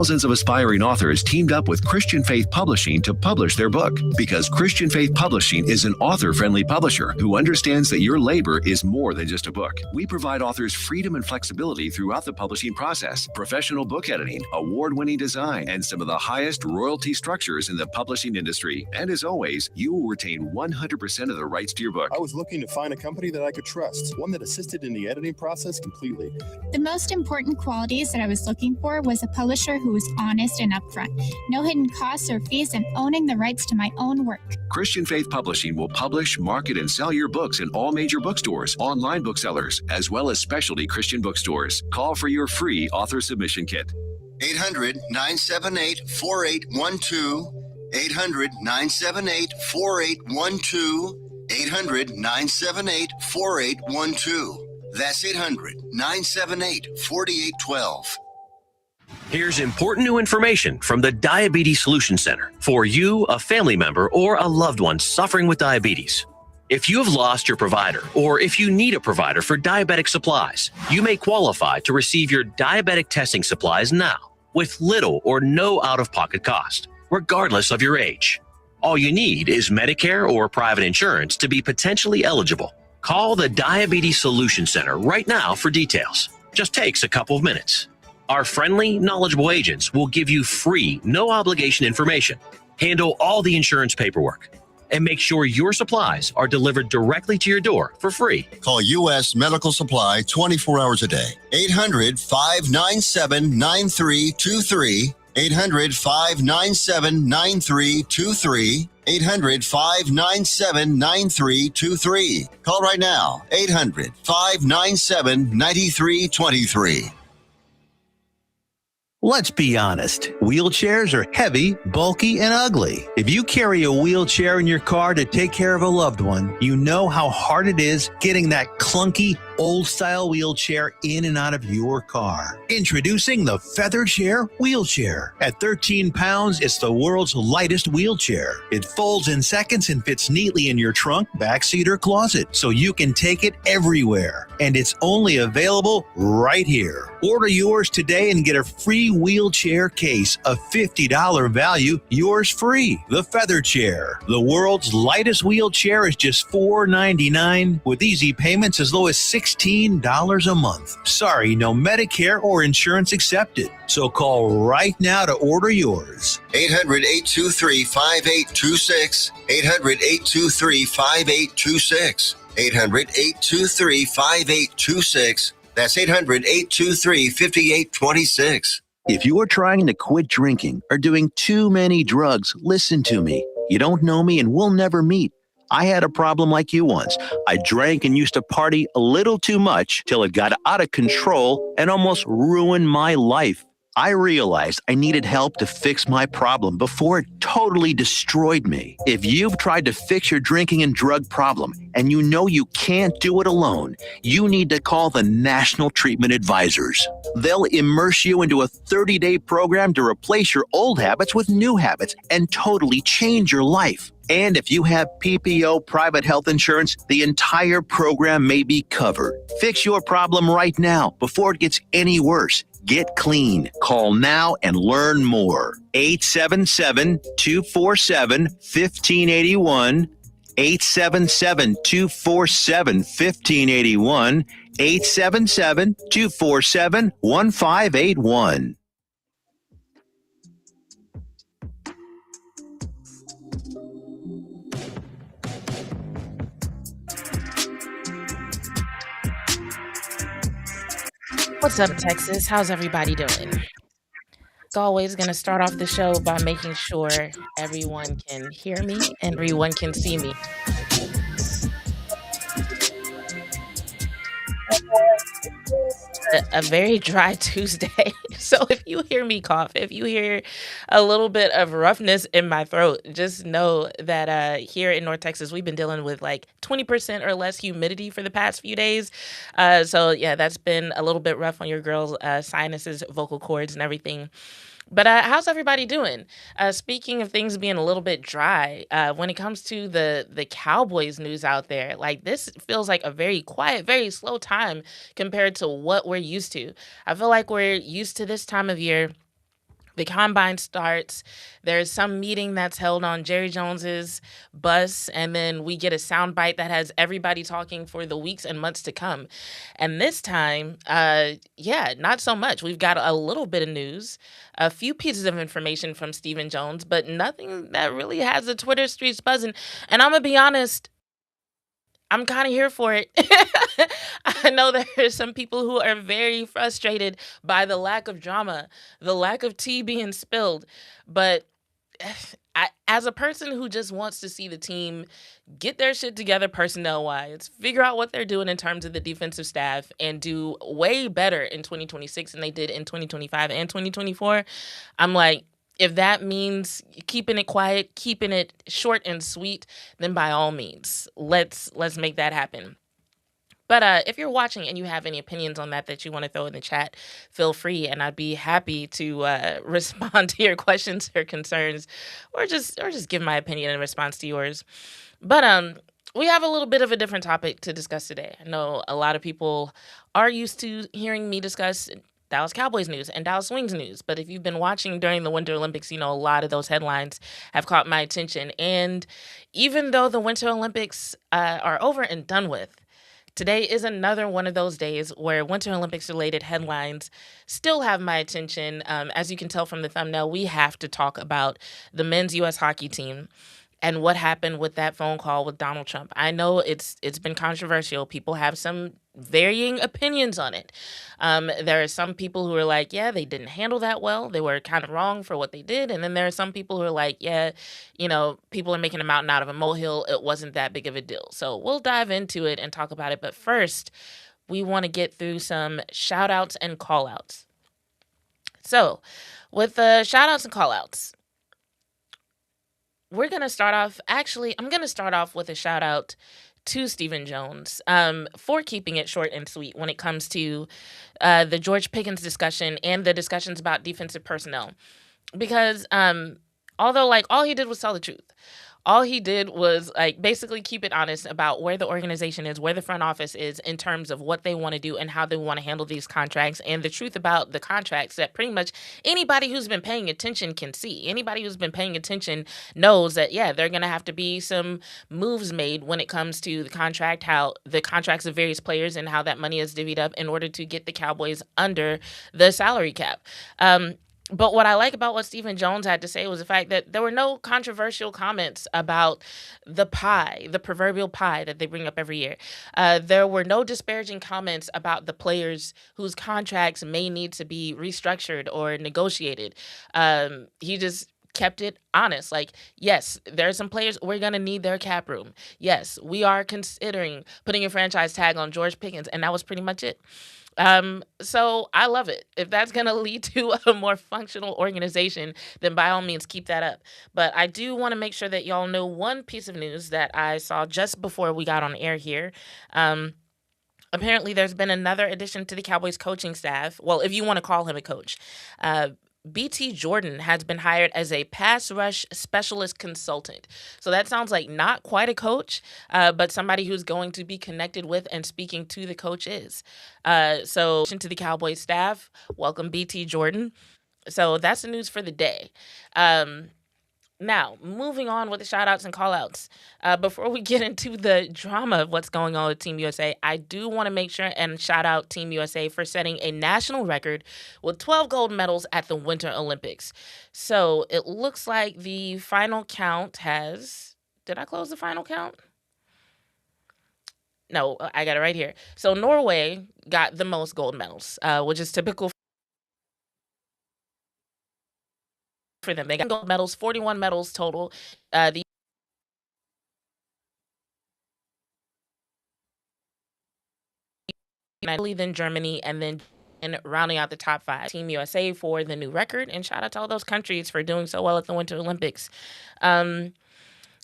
Thousands of aspiring authors teamed up with Christian Faith Publishing to publish their book because Christian Faith Publishing is an author-friendly publisher who understands that your labor is more than just a book. We provide authors freedom and flexibility throughout the publishing process, professional book editing, award-winning design, and some of the highest royalty structures in the publishing industry. And as always, you will retain 100% of the rights to your book. I was looking to find a company that I could trust, one that assisted in the editing process completely. The most important qualities that I was looking for was a publisher who was honest and upfront, no hidden costs or fees, and owning the rights to my own work. Christian Faith Publishing will publish, market, and sell your books in all major bookstores, online booksellers, as well as specialty Christian bookstores. Call for your free author submission kit. 800-978-4812. 800-978-4812. 800-978-4812. That's 800-978-4812. Here's important new information from the Diabetes Solution Center for you, a family member, or a loved one suffering with diabetes. If you have lost your provider, or if you need a provider for diabetic supplies, you may qualify to receive your diabetic testing supplies now with little or no out-of-pocket cost, regardless of your age. All you need is Medicare or private insurance to be potentially eligible. Call the Diabetes Solution Center right now for details. Just takes a couple of minutes. Our friendly, knowledgeable agents will give you free, no-obligation information, handle all the insurance paperwork, and make sure your supplies are delivered directly to your door for free. Call U.S. Medical Supply 24 hours a day. 800-597-9323. 800-597-9323. 800-597-9323. Call right now. 800-597-9323. Let's be honest. Wheelchairs are heavy, bulky, and ugly. If you carry a wheelchair in your car to take care of a loved one, you know how hard it is getting that clunky, old-style wheelchair in and out of your car. Introducing the Feather Chair Wheelchair. At 13 pounds, it's the world's lightest wheelchair. It folds in seconds and fits neatly in your trunk, backseat, or closet, so you can take it everywhere. And it's only available right here. Order yours today and get a free wheelchair case, a $50 value, yours free. The Feather Chair. The world's lightest wheelchair is just $4.99 with easy payments as low as $16 a month. Sorry, no Medicare or insurance accepted. So call right now to order yours. 800-823-5826. 800-823-5826. 800-823-5826. That's 800-823-5826. If you are trying to quit drinking or doing too many drugs, listen to me. You don't know me and we'll never meet. I had a problem like you once. I drank and used to party a little too much till it got out of control and almost ruined my life. I realized I needed help to fix my problem before it totally destroyed me. If you've tried to fix your drinking and drug problem and you know you can't do it alone, you need to call the National Treatment Advisors. They'll immerse you into a 30-day program to replace your old habits with new habits and totally change your life. And if you have PPO private health insurance, the entire program may be covered. Fix your problem right now before it gets any worse. Get clean. Call now and learn more. 877-247-1581. 877-247-1581. 877-247-1581. What's up, Texas? How's everybody doing? As always, going to start off the show by making sure everyone can hear me and everyone can see me. A very dry Tuesday. So if you hear me cough, if you hear a little bit of roughness in my throat, just know that here in North Texas, we've been dealing with like 20% or less humidity for the past few days. So yeah, that's been a little bit rough on your girls' sinuses, vocal cords, and everything. But how's everybody doing? Speaking of things being a little bit dry, when it comes to the Cowboys news out there, like this feels like a very quiet, very slow time compared to what we're used to. I feel like we're used to this time of year The combine starts. There's some meeting that's held on Jerry Jones's bus, and then we get a soundbite that has everybody talking for the weeks and months to come. And this time, not so much. We've got a little bit of news, a few pieces of information from Stephen Jones, but nothing that really has the Twitter streets buzzing. And I'm gonna be honest, I'm kind of here for it. I know there are some people who are very frustrated by the lack of drama, the lack of tea being spilled. But as a person who just wants to see the team get their shit together personnel wise, figure out what they're doing in terms of the defensive staff, and do way better in 2026 than they did in 2025 and 2024, I'm like, if that means keeping it quiet, keeping it short and sweet, then by all means, let's make that happen. But if you're watching and you have any opinions on that you want to throw in the chat, feel free, and I'd be happy to respond to your questions or concerns, or just give my opinion in response to yours. But we have a little bit of a different topic to discuss today. I know a lot of people are used to hearing me discuss Dallas Cowboys news and Dallas Wings news. But if you've been watching during the Winter Olympics, you know a lot of those headlines have caught my attention. And even though the Winter Olympics are over and done with, today is another one of those days where Winter Olympics-related headlines still have my attention. As you can tell from the thumbnail, we have to talk about the men's U.S. hockey team and what happened with that phone call with Donald Trump. I know it's been controversial. People have some varying opinions on it. There are some people who are like, yeah, they didn't handle that well. They were kind of wrong for what they did. And then there are some people who are like, yeah, people are making a mountain out of a molehill. It wasn't that big of a deal. So we'll dive into it and talk about it. But first, we want to get through some shout outs and call outs. So with the shout outs and call outs, we're going to start off. Actually, I'm going to start off with a shout out to Stephen Jones for keeping it short and sweet when it comes to the George Pickens discussion and the discussions about defensive personnel. Because although all he did was tell the truth. All he did was basically keep it honest about where the organization is, where the front office is in terms of what they want to do and how they want to handle these contracts, and the truth about the contracts that pretty much anybody who's been paying attention can see. Anybody who's been paying attention knows that, yeah, there are going to have to be some moves made when it comes to the contract, how the contracts of various players and how that money is divvied up in order to get the Cowboys under the salary cap. But what I like about what Stephen Jones had to say was the fact that there were no controversial comments about the pie, the proverbial pie that they bring up every year. There were no disparaging comments about the players whose contracts may need to be restructured or negotiated. He just kept it honest. Yes, there are some players, we're going to need their cap room. Yes, we are considering putting a franchise tag on George Pickens, and that was pretty much it. So I love it. If that's going to lead to a more functional organization, then by all means, keep that up. But I do want to make sure that y'all know one piece of news that I saw just before we got on air here. Apparently, there's been another addition to the Cowboys coaching staff. Well, if you want to call him a coach. BT Jordan has been hired as a pass rush specialist consultant. So that sounds like not quite a coach, but somebody who's going to be connected with and speaking to the coaches. So to the Cowboys staff, welcome BT Jordan. So that's the news for the day. Now, moving on with the shout-outs and call-outs. Before we get into the drama of what's going on with Team USA, I do want to make sure and shout out Team USA for setting a national record with 12 gold medals at the Winter Olympics. So it looks like the final count has... Did I close the final count? No, I got it right here. So Norway got the most gold medals, which is typical for them. They got gold medals, 41 medals total. The Italy, then Germany, and then rounding out the top 5. Team USA for the new record, and shout out to all those countries for doing so well at the Winter Olympics.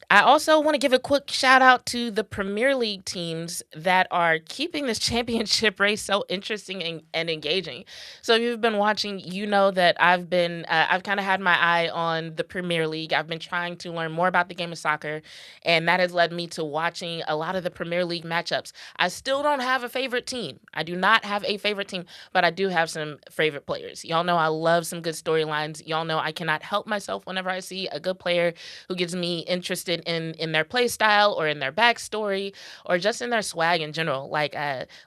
I also want to give a quick shout out to the Premier League teams that are keeping this championship race so interesting and engaging. So if you've been watching, you know that I've kind of had my eye on the Premier League. I've been trying to learn more about the game of soccer, and that has led me to watching a lot of the Premier League matchups. I still don't have a favorite team. I do not have a favorite team, but I do have some favorite players. Y'all know I love some good storylines. Y'all know I cannot help myself whenever I see a good player who gets me interested in their play style or in their backstory or just in their swag in general. Like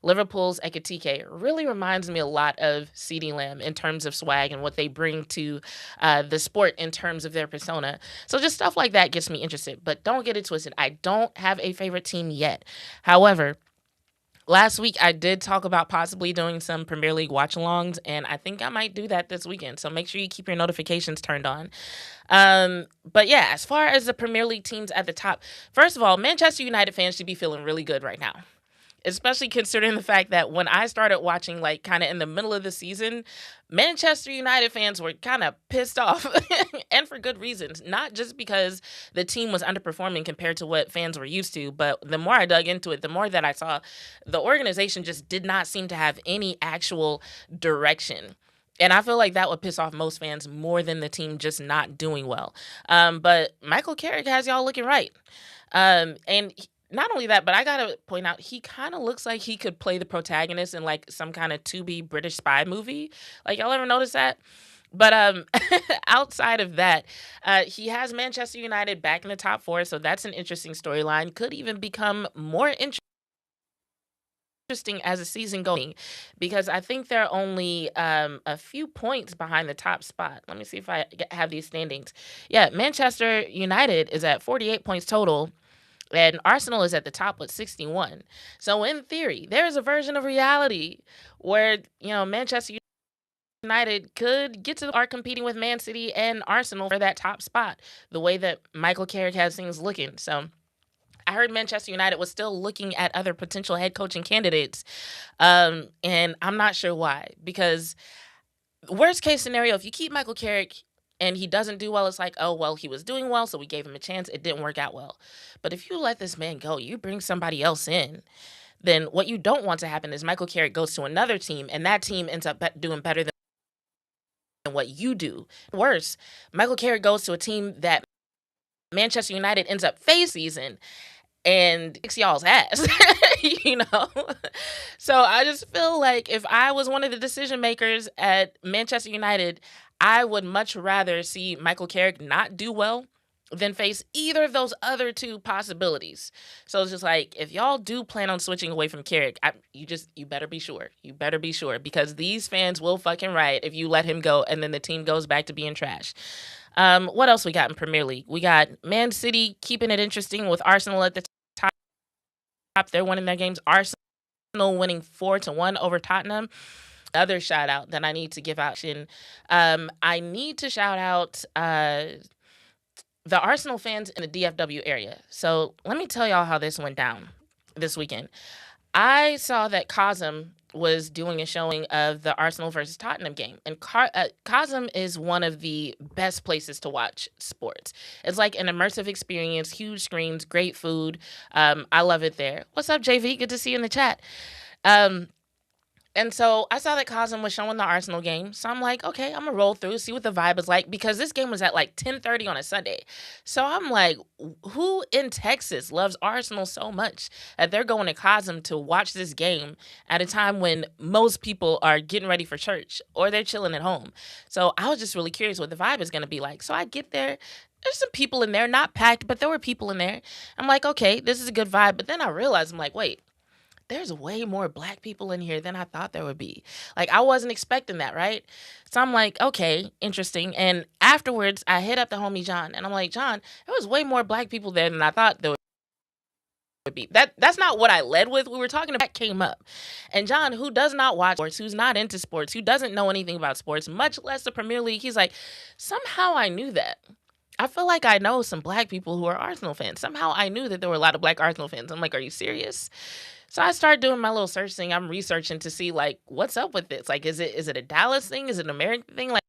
Liverpool's Ekitike really reminds me a lot of CeeDee Lamb in terms of swag and what they bring to the sport in terms of their persona. So just stuff like that gets me interested. But don't get it twisted. I don't have a favorite team yet. However, last week, I did talk about possibly doing some Premier League watch-alongs, and I think I might do that this weekend. So make sure you keep your notifications turned on. But yeah, as far as the Premier League teams at the top, first of all, Manchester United fans should be feeling really good right now, especially considering the fact that when I started watching, like kind of in the middle of the season, Manchester United fans were kind of pissed off and for good reasons. Not just because the team was underperforming compared to what fans were used to, but the more I dug into it, the more that I saw the organization just did not seem to have any actual direction. And I feel like that would piss off most fans more than the team just not doing well. But Michael Carrick has y'all looking right. Not only that, but I gotta point out, he kind of looks like he could play the protagonist in like some kind of to-be British spy movie. Like, y'all ever notice that? But outside of that, he has Manchester United back in the top four, so that's an interesting storyline. Could even become more interesting as the season going, because I think they're only a few points behind the top spot. Let me see if I have these standings. Yeah, Manchester United is at 48 points total, and Arsenal is at the top with 61. So in theory, there is a version of reality where, Manchester United could get to are competing with Man City and Arsenal for that top spot, the way that Michael Carrick has things looking. So I heard Manchester United was still looking at other potential head coaching candidates, and I'm not sure why. Because worst case scenario, if you keep Michael Carrick and he doesn't do well, it's like, oh, well, he was doing well, so we gave him a chance. It didn't work out well. But if you let this man go, you bring somebody else in, then what you don't want to happen is Michael Carrick goes to another team, and that team ends up doing better than what you do. Worse, Michael Carrick goes to a team that Manchester United ends up face season and kicks y'all's ass, So I just feel like if I was one of the decision makers at Manchester United, I would much rather see Michael Carrick not do well than face either of those other two possibilities. So it's just like, if y'all do plan on switching away from Carrick, you better be sure. You better be sure, because these fans will fucking riot if you let him go and then the team goes back to being trash. What else we got in Premier League? We got Man City keeping it interesting with Arsenal at the top. They're winning their games. Arsenal winning 4-1 over Tottenham. Other shout out that I need to give out. I need to shout out the Arsenal fans in the DFW area. So let me tell y'all how this went down this weekend. I saw that Cosm was doing a showing of the Arsenal versus Tottenham game. And Cosm is one of the best places to watch sports. It's like an immersive experience, huge screens, great food. I love it there. What's up, JV? Good to see you in the chat. And so I saw that Cosm was showing the Arsenal game. So I'm like, okay, I'm going to roll through, see what the vibe is like, because this game was at like 10:30 on a Sunday. So I'm like, who in Texas loves Arsenal so much that they're going to Cosm to watch this game at a time when most people are getting ready for church or they're chilling at home? So I was just really curious what the vibe is going to be like. So I get there. There's some people in there, not packed, but there were people in there. I'm like, okay, this is a good vibe. But then I realized, I'm like, wait. There's way more Black people in here than I thought there would be. Like, I wasn't expecting that, right? So I'm like, okay, interesting. And afterwards, I hit up the homie John, and I'm like, John, there was way more Black people there than I thought there would be. That's not what I led with. We were talking about, that came up. And John, who does not watch sports, who's not into sports, who doesn't know anything about sports, much less the Premier League, he's like, somehow I knew that. I feel like I know some Black people who are Arsenal fans. Somehow I knew that there were a lot of Black Arsenal fans. I'm like, are you serious? So I started doing my little search thing. I'm researching to see, like, what's up with this? Like, is it a Dallas thing? Is it an American thing? Like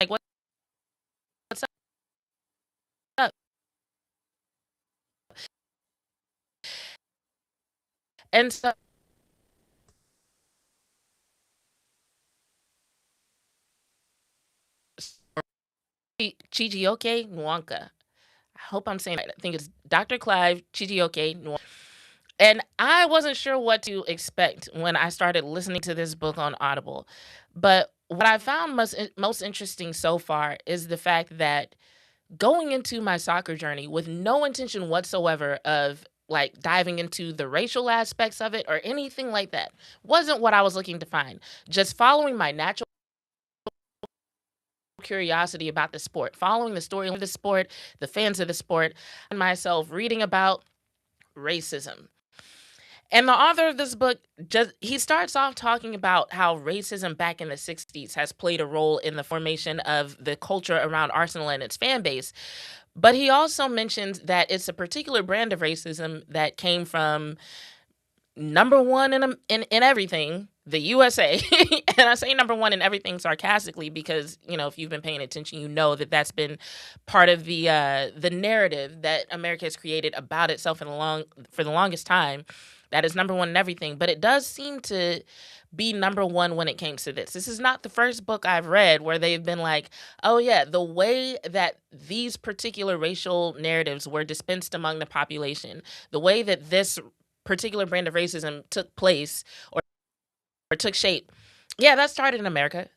what's up? And so Chijioke Nwanka. I hope I'm saying it right. I think it's Dr. Clive Chijioke Nwanka. And I wasn't sure what to expect when I started listening to this book on Audible. But what I found most interesting so far is the fact that going into my soccer journey with no intention whatsoever of like diving into the racial aspects of it or anything like that wasn't what I was looking to find. Just following my natural curiosity about the sport, following the story of the sport, the fans of the sport, and myself reading about racism. And the author of this book he starts off talking about how racism back in the 60s has played a role in the formation of the culture around Arsenal and its fan base. But he also mentions that it's a particular brand of racism that came from number one in everything, the USA. And I say number one in everything sarcastically because, if you've been paying attention, you know that that's been part of the narrative that America has created about itself for the longest time. That is number one in everything. But it does seem to be number one when it came to this. This is not the first book I've read where they've been like, oh yeah, the way that these particular racial narratives were dispensed among the population, the way that this particular brand of racism took place or took shape. Yeah, that started in America.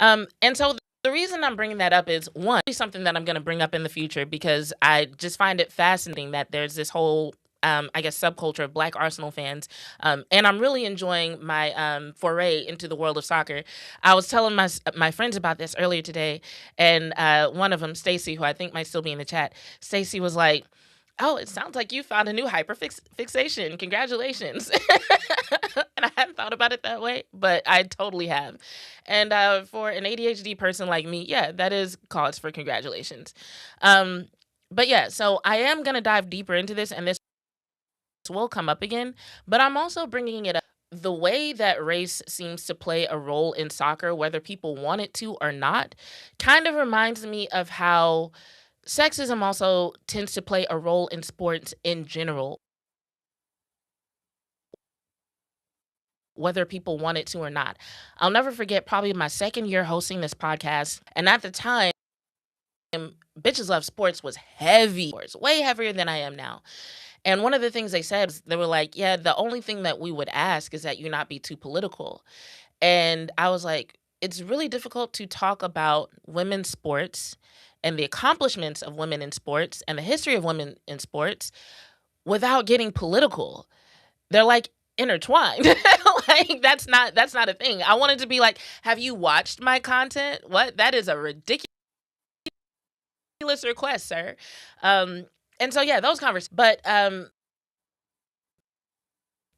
And so the reason I'm bringing that up is, one, something that I'm going to bring up in the future because I just find it fascinating that there's this whole subculture of Black Arsenal fans. And I'm really enjoying my foray into the world of soccer. I was telling my friends about this earlier today, and one of them, Stacy, who I think might still be in the chat, Stacy was like, oh, it sounds like you found a new hyperfixation. Congratulations. And I hadn't thought about it that way, but I totally have. And for an ADHD person like me, yeah, that is cause for congratulations. But yeah, so I am going to dive deeper into this, and this will come up again, but I'm also bringing it up. The way that race seems to play a role in soccer, whether people want it to or not, kind of reminds me of how sexism also tends to play a role in sports in general, whether people want it to or not. I'll never forget probably my second year hosting this podcast, and at the time, Bitches Love Sports was heavy, way heavier than I am now. And one of the things they said was, they were like, yeah, the only thing that we would ask is that you not be too political. And I was like, it's really difficult to talk about women's sports and the accomplishments of women in sports and the history of women in sports without getting political. They're like intertwined. Like that's not a thing. I wanted to be like, have you watched my content? What? That is a ridiculous request, sir. And so yeah, those conversations. But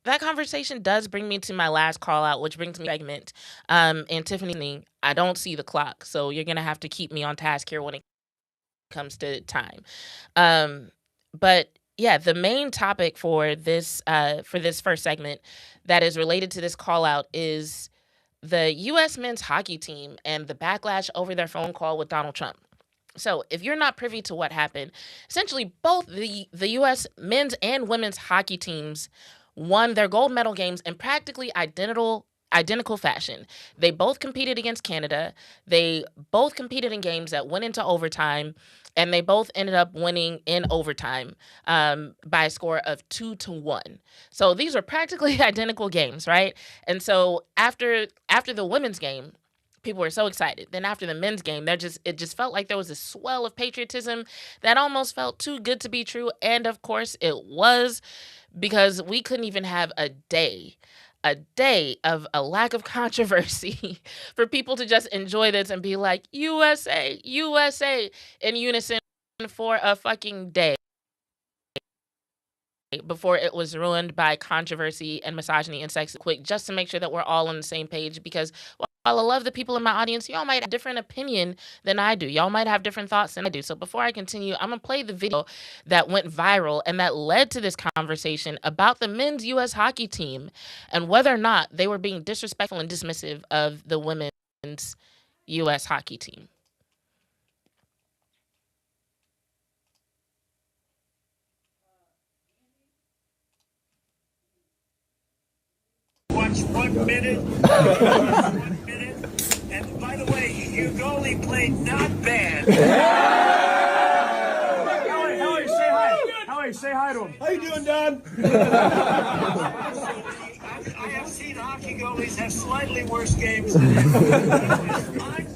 that conversation does bring me to my last call out, which brings me to segment. And Tiffany, I don't see the clock, so you're gonna have to keep me on task here when it comes to time. But yeah, the main topic for this first segment that is related to this call out is the U.S. men's hockey team and the backlash over their phone call with Donald Trump. So if you're not privy to what happened, essentially both the U.S. men's and women's hockey teams won their gold medal games in practically identical fashion. They both competed against Canada. They both competed in games that went into overtime, and they both ended up winning in overtime by a score of 2-1. So these are practically identical games, right? And so after the women's game, people were so excited. Then after the men's game, it just felt like there was a swell of patriotism that almost felt too good to be true. And of course it was, because we couldn't even have a day of a lack of controversy for people to just enjoy this and be like, USA, USA in unison for a fucking day before it was ruined by controversy and misogyny and sex quick, just to make sure that we're all on the same page. Because while I love the people in my audience, y'all might have a different opinion than I do. Y'all might have different thoughts than I do. So before I continue, I'm going to play the video that went viral and that led to this conversation about the men's U.S. hockey team and whether or not they were being disrespectful and dismissive of the women's U.S. hockey team. minute. 1 minute. And by the way, your goalie played not bad. Howie, say hi. Howie, say hi to him. How you doing, Don? I have seen hockey goalies have slightly worse games than him.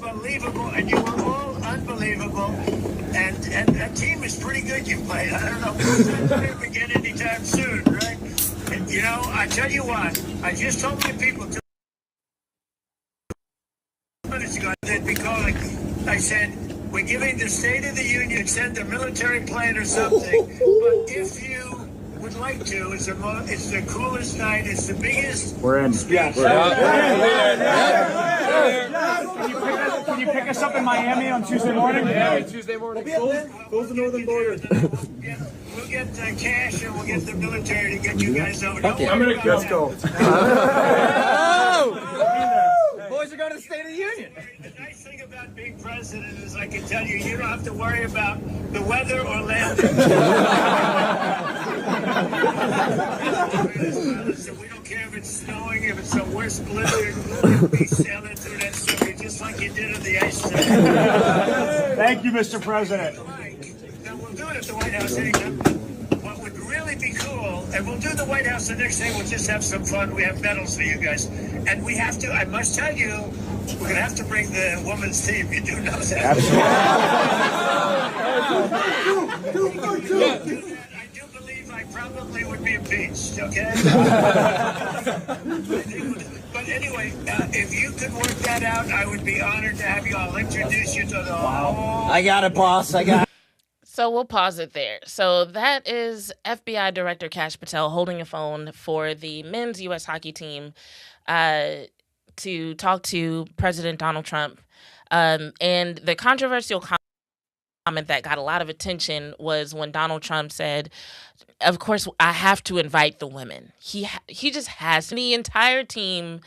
Unbelievable, and you were all unbelievable. And that team is pretty good you played. I don't know if we'll play again anytime soon, right? And, you know, I tell you what, I just told my people 2 minutes ago they'd be calling. I said, we're giving the State of the Union, send a military plane or something. But if you would like to, it's the coolest night, it's the biggest. We're in. Speech. Can you pick us up in Miami on Tuesday morning? Yeah, Tuesday morning. Close the northern border. We'll get cash and we'll get the military to get you guys over. I'm gonna let's go. Boys are going to the State of the Union. The nice thing about being president is I can tell you, you don't have to worry about the weather or landing. So we don't care if it's snowing, if it's the worst blizzard, we sailing through that sucker just like you did on the ice. Thank you, Mr. President. Now we'll do it at the White House anytime. What would really be cool, and we'll do the White House the next day, we'll just have some fun. We have medals for you guys. And we have to, I must tell you, we're going to have to bring the women's team. You do know that. Absolutely. I do believe I probably would be impeached, okay? But anyway, if you could work that out, I would be honored to have you. I'll introduce you to the whole... I got it, boss. I got it. So we'll pause it there. So that is FBI Director Kash Patel holding a phone for the men's U.S. hockey team to talk to President Donald Trump. And the controversial comment that got a lot of attention was when Donald Trump said, of course, I have to invite the women. He just has. And the entire team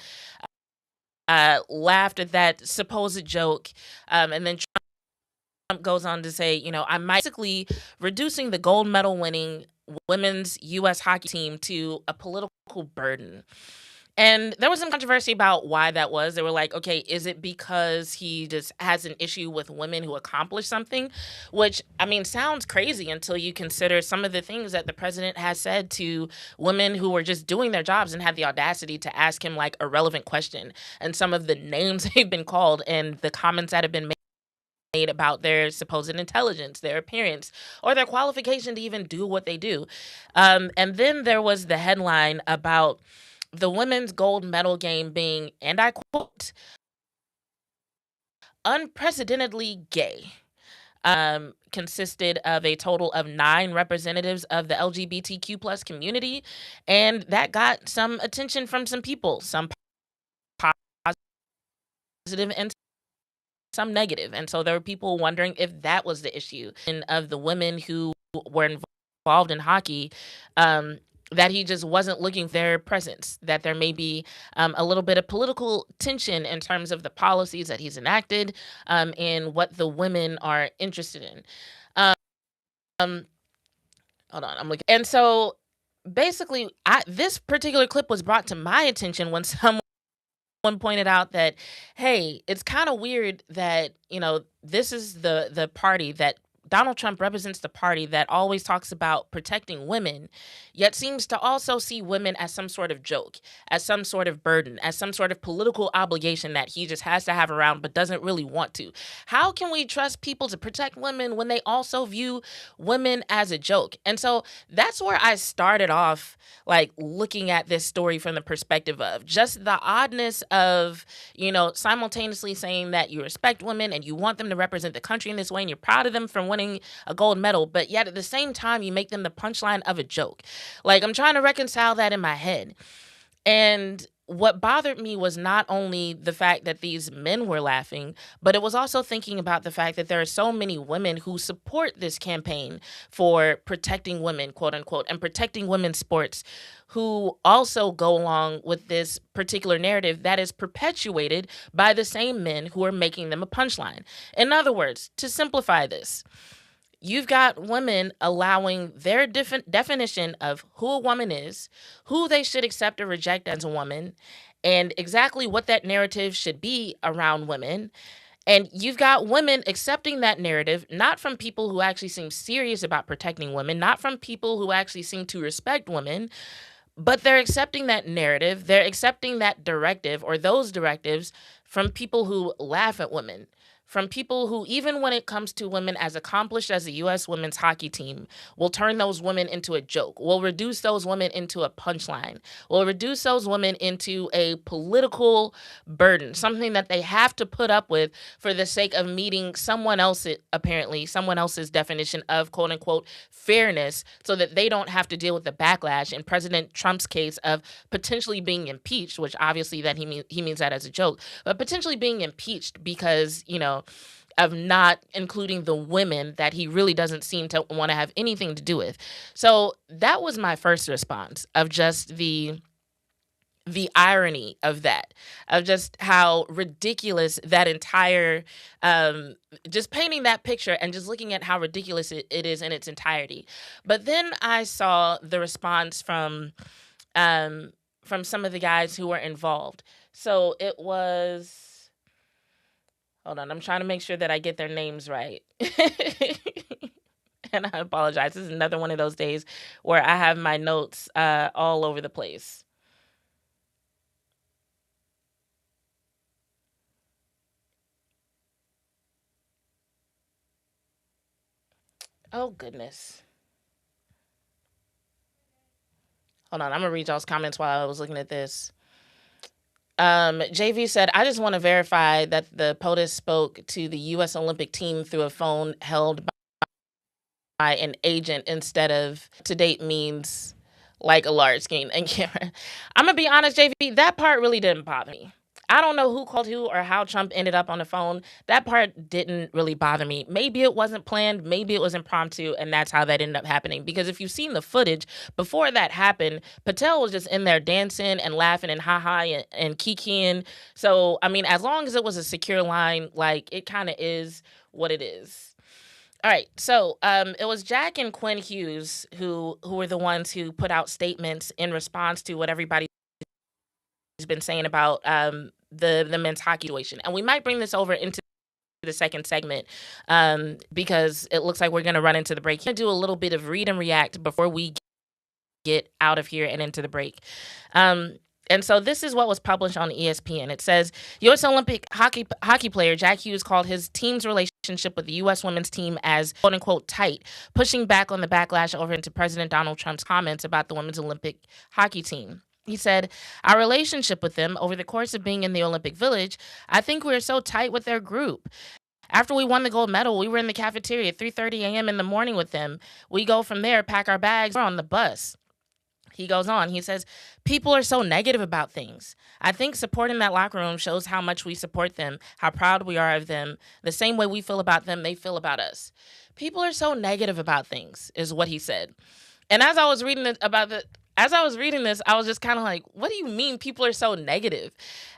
laughed at that supposed joke. And then Trump goes on to say, you know, I'm basically reducing the gold medal winning women's U.S. hockey team to a political burden. And there was some controversy about why that was. They were like, okay, is it because he just has an issue with women who accomplish something? Which, I mean, sounds crazy until you consider some of the things that the president has said to women who were just doing their jobs and had the audacity to ask him like a relevant question. And some of the names they've been called and the comments that have been made about their supposed intelligence, their appearance, or their qualification to even do what they do. And then there was the headline about the women's gold medal game being, and I quote, unprecedentedly gay. Consisted of a total of 9 representatives of the LGBTQ plus community, and that got some attention from some people, some positive and some negative. And so there were people wondering if that was the issue and of the women who were involved in hockey, that he just wasn't looking for their presence, that there may be a little bit of political tension in terms of the policies that he's enacted and what the women are interested in. Hold on, I'm looking. And so basically, this particular clip was brought to my attention when someone pointed out that, hey, it's kind of weird that, you know, this is the party that Donald Trump represents, the party that always talks about protecting women, yet seems to also see women as some sort of joke, as some sort of burden, as some sort of political obligation that he just has to have around but doesn't really want to. How can we trust people to protect women when they also view women as a joke? And so that's where I started off, like, looking at this story from the perspective of just the oddness of, you know, simultaneously saying that you respect women and you want them to represent the country in this way and you're proud of them for winning a gold medal, but yet at the same time you make them the punchline of a joke. Like, I'm trying to reconcile that in my head. And what bothered me was not only the fact that these men were laughing, but it was also thinking about the fact that there are so many women who support this campaign for protecting women, quote unquote, and protecting women's sports, who also go along with this particular narrative that is perpetuated by the same men who are making them a punchline. In other words, to simplify this, you've got women allowing their definition of who a woman is, who they should accept or reject as a woman, and exactly what that narrative should be around women. And you've got women accepting that narrative, not from people who actually seem serious about protecting women, not from people who actually seem to respect women, but they're accepting that narrative. They're accepting that directive or those directives from people who laugh at women, from people who, even when it comes to women as accomplished as the U.S. women's hockey team, will turn those women into a joke, will reduce those women into a punchline, will reduce those women into a political burden, something that they have to put up with for the sake of meeting someone else's definition of quote unquote fairness, so that they don't have to deal with the backlash in President Trump's case of potentially being impeached, which obviously that he means that as a joke, but potentially being impeached because, of not including the women that he really doesn't seem to want to have anything to do with. So that was my first response, of just the irony of that, of just how ridiculous that entire, just painting that picture and just looking at how ridiculous it is in its entirety. But then I saw the response from some of the guys who were involved. So it was, hold on, I'm trying to make sure that I get their names right. And I apologize. This is another one of those days where I have my notes all over the place. Oh, goodness. Hold on, I'm going to read y'all's comments while I was looking at this. JV said, I just want to verify that the POTUS spoke to the U.S. Olympic team through a phone held by an agent instead of to date means like a large screen and camera. I'm going to be honest, JV, that part really didn't bother me. I don't know who called who or how Trump ended up on the phone. That part didn't really bother me. Maybe it wasn't planned. Maybe it was impromptu, and that's how that ended up happening. Because if you've seen the footage, before that happened, Patel was just in there dancing and laughing and ha-ha and kikiing. So, I mean, as long as it was a secure line, like, it kind of is what it is. All right, so it was Jack and Quinn Hughes who were the ones who put out statements in response to what everybody's been saying about the men's hockey situation. And we might bring this over into the second segment because it looks like we're going to run into the break. I'm going to do a little bit of read and react before we get out of here and into the break. And so this is what was published on ESPN. It says, U.S. Olympic hockey player Jack Hughes called his team's relationship with the U.S. women's team as quote-unquote tight, pushing back on the backlash over into President Donald Trump's comments about the women's Olympic hockey team. He said, our relationship with them over the course of being in the Olympic Village, I think we were so tight with their group. After we won the gold medal, we were in the cafeteria at 3:30 a.m. in the morning with them. We go from there, pack our bags, we're on the bus. He goes on. He says, people are so negative about things. I think supporting that locker room shows how much we support them, how proud we are of them. The same way we feel about them, they feel about us. People are so negative about things, is what he said. And as I was reading this, I was just kind of like, what do you mean people are so negative?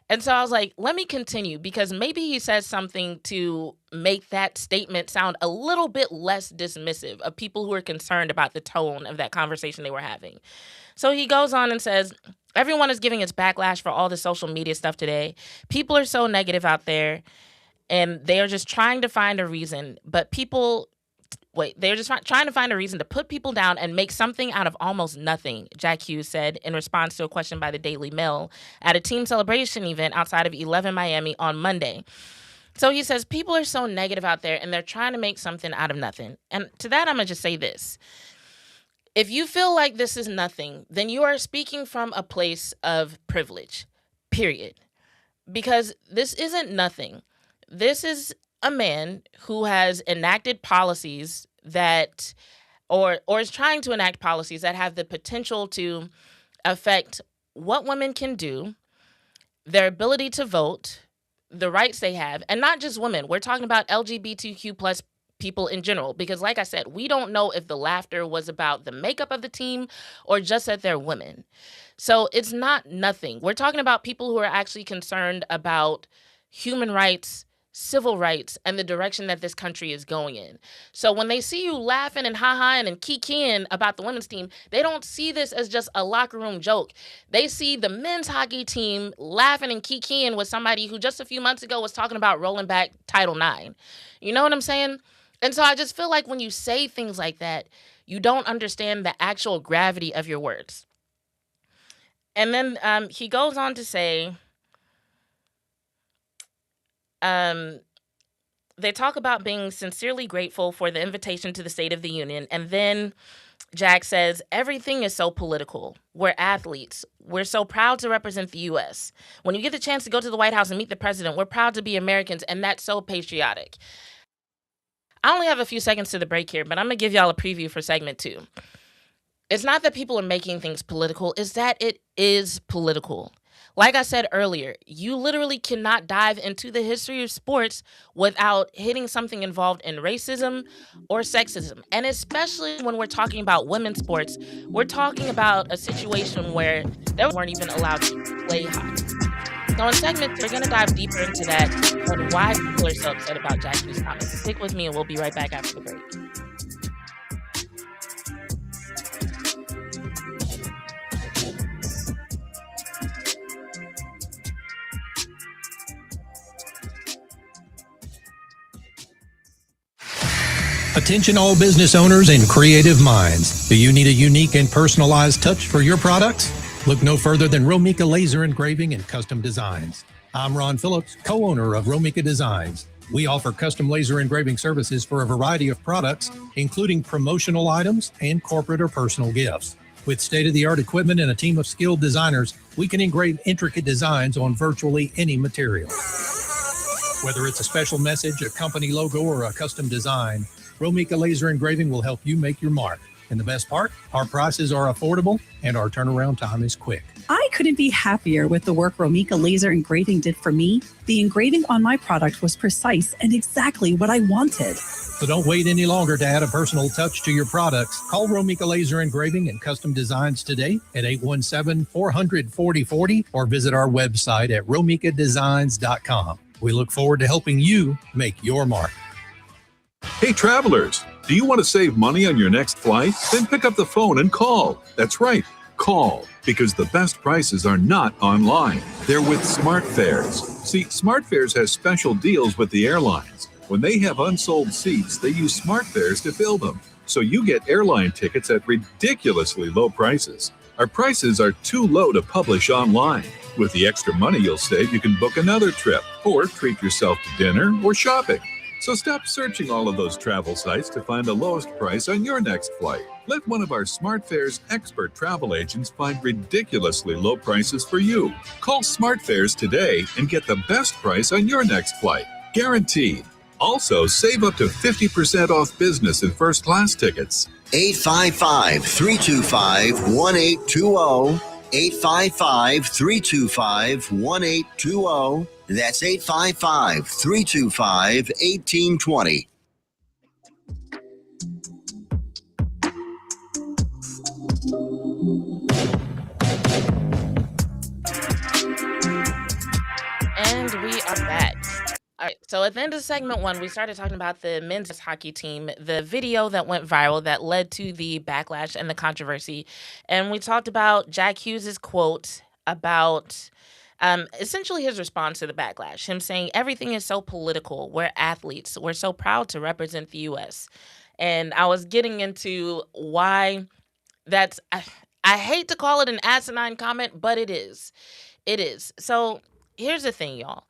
And so I was like, let me continue, because maybe he says something to make that statement sound a little bit less dismissive of people who are concerned about the tone of that conversation they were having. So he goes on and says, everyone is giving its backlash for all the social media stuff today. People are so negative out there, and they are just trying to find a reason. They're just trying to find a reason to put people down and make something out of almost nothing, Jack Hughes said in response to a question by the Daily Mail at a team celebration event outside of 11 Miami on Monday. So he says, people are so negative out there, and they're trying to make something out of nothing. And to that, I'm going to just say this. If you feel like this is nothing, then you are speaking from a place of privilege, period. Because this isn't nothing. This is a man who has enacted policies that, or is trying to enact policies that have the potential to affect what women can do, their ability to vote, the rights they have, and not just women. We're talking about LGBTQ plus people in general, because like I said, we don't know if the laughter was about the makeup of the team or just that they're women. So it's not nothing. We're talking about people who are actually concerned about human rights, civil rights and the direction that this country is going in. So when they see you laughing and ha-haing and kikiing about the women's team, they don't see this as just a locker room joke. They see the men's hockey team laughing and kikiing with somebody who just a few months ago was talking about rolling back Title IX. You know what I'm saying? And so I just feel like when you say things like that, you don't understand the actual gravity of your words. And then he goes on to say, they talk about being sincerely grateful for the invitation to the State of the Union. And then Jack says, everything is so political. We're athletes. We're so proud to represent the U.S. When you get the chance to go to the White House and meet the president, we're proud to be Americans, and that's so patriotic. I only have a few seconds to the break here, but I'm going to give y'all a preview for segment 2. It's not that people are making things political, it's that it is political. Like I said earlier, you literally cannot dive into the history of sports without hitting something involved in racism or sexism. And especially when we're talking about women's sports, we're talking about a situation where they weren't even allowed to play hockey. So in segment 2, we're going to dive deeper into that and why people are so upset about Jack Hughes' comments. Stick with me and we'll be right back after the break. Attention all business owners and creative minds. Do you need a unique and personalized touch for your products? Look no further than Romika Laser Engraving and Custom Designs. I'm Ron Phillips, co-owner of Romika Designs. We offer custom laser engraving services for a variety of products, including promotional items and corporate or personal gifts. With state-of-the-art equipment and a team of skilled designers, we can engrave intricate designs on virtually any material. Whether it's a special message, a company logo, or a custom design, Romika Laser Engraving will help you make your mark. And the best part, our prices are affordable and our turnaround time is quick. I couldn't be happier with the work Romika Laser Engraving did for me. The engraving on my product was precise and exactly what I wanted. So don't wait any longer to add a personal touch to your products. Call Romika Laser Engraving and Custom Designs today at 817-400-4040 or visit our website at romikadesigns.com. We look forward to helping you make your mark. Hey travelers, do you want to save money on your next flight? Then pick up the phone and call. That's right, call, because the best prices are not online. They're with SmartFares. See, SmartFares has special deals with the airlines. When they have unsold seats, they use SmartFares to fill them. So you get airline tickets at ridiculously low prices. Our prices are too low to publish online. With the extra money you'll save, you can book another trip or treat yourself to dinner or shopping. So stop searching all of those travel sites to find the lowest price on your next flight. Let one of our SmartFares expert travel agents find ridiculously low prices for you. Call SmartFares today and get the best price on your next flight. Guaranteed. Also, save up to 50% off business and first class tickets. 855-325-1820. 855-325-1820. That's 855-325-1820. And we are back. All right, so at the end of segment 1, we started talking about the men's hockey team, the video that went viral that led to the backlash and the controversy. And we talked about Jack Hughes' quote about essentially his response to the backlash, him saying everything is so political. We're athletes. We're so proud to represent the U.S. And I was getting into why that's, I hate to call it an asinine comment, but it is. It is. So here's the thing, y'all.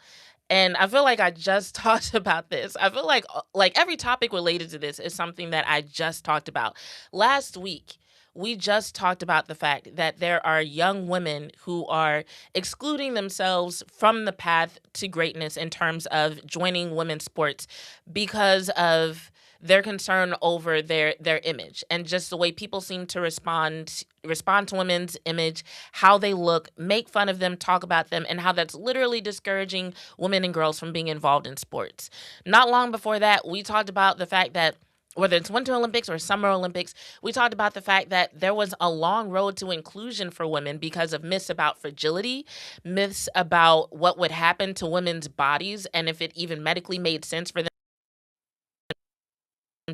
And I feel like I just talked about this. I feel like every topic related to this is something that I just talked about. Last week, we just talked about the fact that there are young women who are excluding themselves from the path to greatness in terms of joining women's sports because of their concern over their image and just the way people seem to respond to women's image, how they look, make fun of them, talk about them, and how that's literally discouraging women and girls from being involved in sports. Not long before that, we talked about the fact that whether it's Winter Olympics or Summer Olympics, we talked about the fact that there was a long road to inclusion for women because of myths about fragility, myths about what would happen to women's bodies, and if it even medically made sense for them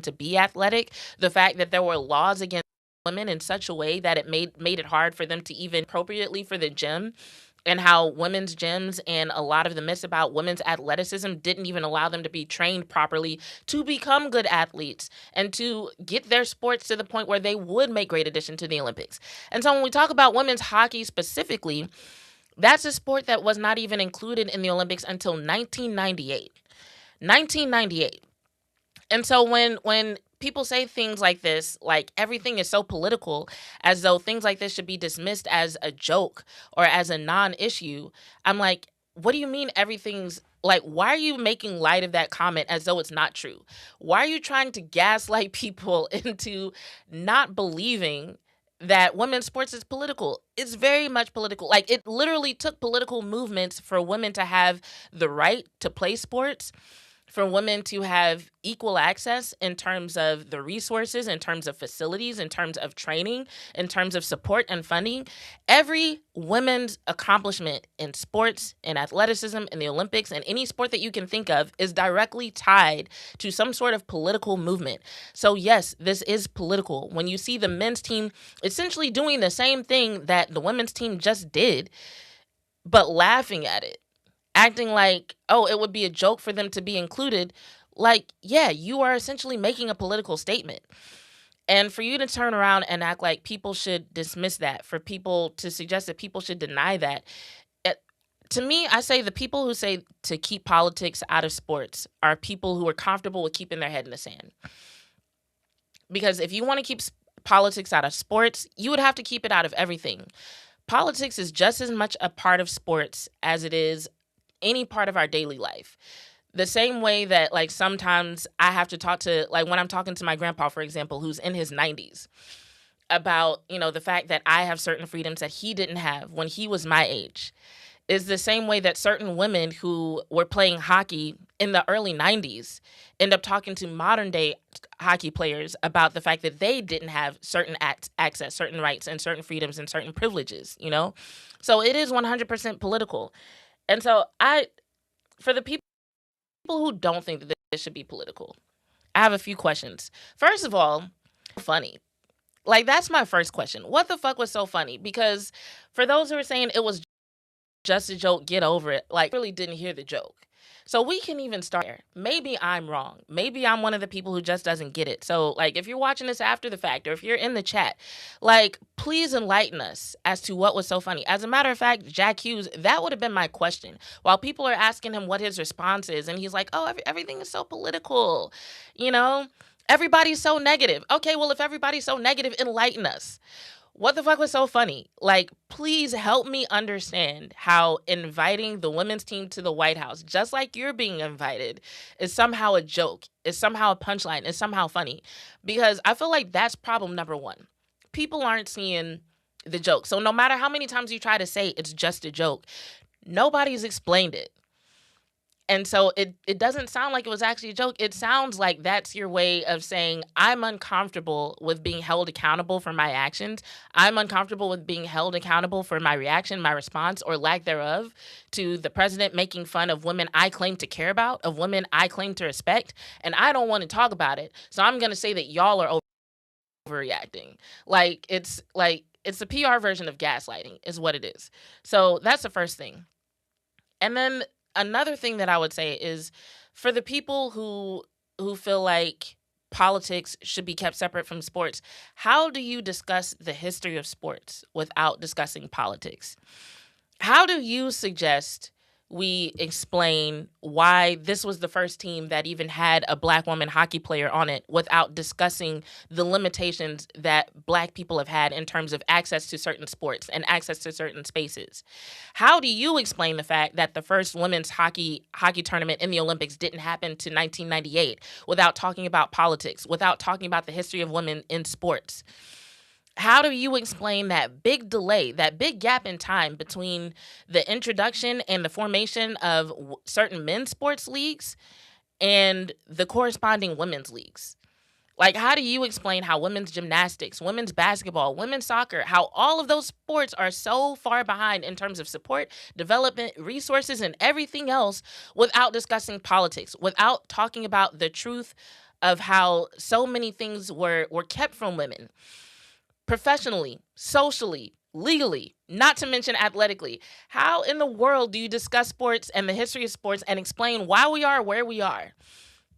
to be athletic. The fact that there were laws against women in such a way that it made it hard for them to even appropriately for the gym, and how women's gyms and a lot of the myths about women's athleticism didn't even allow them to be trained properly to become good athletes and to get their sports to the point where they would make great addition to the Olympics. And so when we talk about women's hockey specifically, that's a sport that was not even included in the Olympics until 1998. 1998. And so when people say things like this, like everything is so political, as though things like this should be dismissed as a joke or as a non-issue, I'm like, what do you mean everything's like, why are you making light of that comment as though it's not true? Why are you trying to gaslight people into not believing that women's sports is political? It's very much political. Like, it literally took political movements for women to have the right to play sports, for women to have equal access in terms of the resources, in terms of facilities, in terms of training, in terms of support and funding. Every women's accomplishment in sports, in athleticism, in the Olympics, and any sport that you can think of is directly tied to some sort of political movement. So yes, this is political. When you see the men's team essentially doing the same thing that the women's team just did, but laughing at it, acting like, oh, it would be a joke for them to be included. Like, yeah, you are essentially making a political statement. And for you to turn around and act like people should dismiss that, for people to suggest that people should deny that, to me, I say the people who say to keep politics out of sports are people who are comfortable with keeping their head in the sand. Because if you want to keep politics out of sports, you would have to keep it out of everything. Politics is just as much a part of sports as it is any part of our daily life. The same way that, like, sometimes I have to talk to, like, when I'm talking to my grandpa, for example, who's in his 90s, about, you know, the fact that I have certain freedoms that he didn't have when he was my age, is the same way that certain women who were playing hockey in the early 90s end up talking to modern day hockey players about the fact that they didn't have certain access, certain rights, and certain freedoms and certain privileges, you know? So it is 100% political. And so for the people who don't think that this should be political, I have a few questions. First of all, funny. Like, that's my first question. What the fuck was so funny? Because for those who are saying it was just a joke, get over it, like, really didn't hear the joke. So we can even start there. Maybe I'm wrong. Maybe I'm one of the people who just doesn't get it. So, like, if you're watching this after the fact, or if you're in the chat, like, please enlighten us as to what was so funny. As a matter of fact, Jack Hughes, that would have been my question. While people are asking him what his response is, and he's like, oh, everything is so political, you know? Everybody's so negative. Okay, well, if everybody's so negative, enlighten us. What the fuck was so funny? Like, please help me understand how inviting the women's team to the White House, just like you're being invited, is somehow a joke, is somehow a punchline, is somehow funny. Because I feel like that's problem number one. People aren't seeing the joke. So no matter how many times you try to say it's just a joke, nobody's explained it. And so it doesn't sound like it was actually a joke. It sounds like that's your way of saying, I'm uncomfortable with being held accountable for my actions. I'm uncomfortable with being held accountable for my reaction, my response, or lack thereof to the president making fun of women I claim to care about, of women I claim to respect. And I don't want to talk about it. So I'm going to say that y'all are overreacting. It's the PR version of gaslighting is what it is. So that's the first thing. And then another thing that I would say is, for the people who feel like politics should be kept separate from sports, how do you discuss the history of sports without discussing politics? How do you suggest we explain why this was the first team that even had a Black woman hockey player on it without discussing the limitations that Black people have had in terms of access to certain sports and access to certain spaces? How do you explain the fact that the first women's hockey tournament in the Olympics didn't happen to 1998 without talking about politics, without talking about the history of women in sports? How do you explain that big delay, that big gap in time between the introduction and the formation of certain men's sports leagues and the corresponding women's leagues? Like, how do you explain how women's gymnastics, women's basketball, women's soccer, how all of those sports are so far behind in terms of support, development, resources, and everything else without discussing politics, without talking about the truth of how so many things were kept from women professionally, socially, legally, not to mention athletically? How in the world do you discuss sports and the history of sports and explain why we are where we are?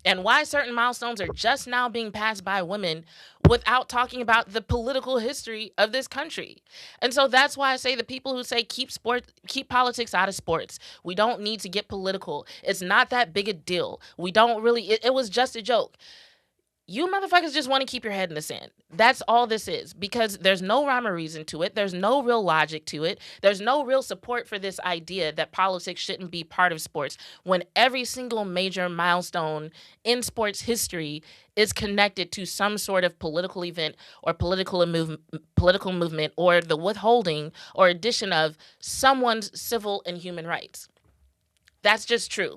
And why certain milestones are just now being passed by women without talking about the political history of this country? And so that's why I say the people who say keep politics out of sports. We don't need to get political. It's not that big a deal. We don't really, it was just a joke. You motherfuckers just want to keep your head in the sand. That's all this is, because there's no rhyme or reason to it. There's no real logic to it. There's no real support for this idea that politics shouldn't be part of sports when every single major milestone in sports history is connected to some sort of political event or political movement or the withholding or addition of someone's civil and human rights. That's just true.